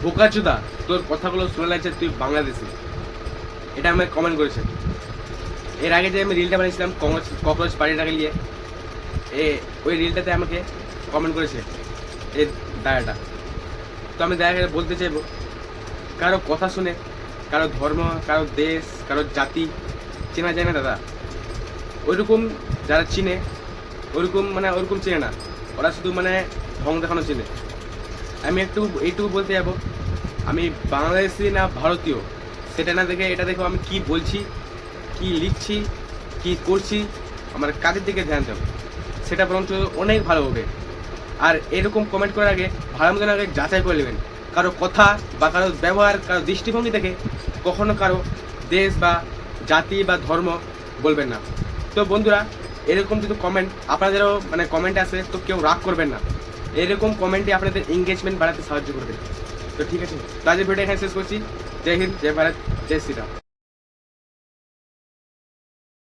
বোকাচোদা, তোর কথাগুলো শুনে লাগছে তুই বাংলাদেশি। এটা আমাকে কমেন্ট করেছে। এর আগে যে আমি রিলটা বানিয়েছিলাম ককরোচ পার্টিটাকে নিয়ে, ওই রিলটাতে আমাকে কমেন্ট করেছে এই দায়াটা। তো আমি দায়াকে বলতে চাইবো, কারো কথা শুনে কারো ধর্ম, কারো দেশ, কারো জাতি চেনা যায় না দাদা। ওইরকম যারা চিনে ওরকম চেনে না, ওরা শুধু ঢং দেখানো চিনে। আমি এইটুকু বলতে যাবো, আমি বাংলাদেশি না ভারতীয় সেটা না দেখে এটা দেখো আমি কি বলছি, কি লিখছি, কি করছি, আমার কাজের দিকে ধ্যান দেবো, সেটা বরঞ্চ অনেক ভালো হবে। আর এরকম কমেন্ট করার আগে ভালো মতন আগে যাচাই করে নেবেন। কারো কথা বা কারো ব্যবহার, কারো দৃষ্টিভঙ্গি দেখে কখনো কারো দেশ বা জাতি বা ধর্ম বলবেন না। তো বন্ধুরা, এরকম যদি কমেন্ট আপনাদেরও কমেন্ট আসে তো কেউ রাগ করবেন না। এরকম কমেন্টে আপনাদের এঙ্গেজমেন্ট বাড়াতে সাহায্য করবে। তো ঠিক আছে, তো আজকের ভিডিও এখানে শেষ করছি। জয় হিন্দ, জয় ভারত, জয় শ্রীরাম।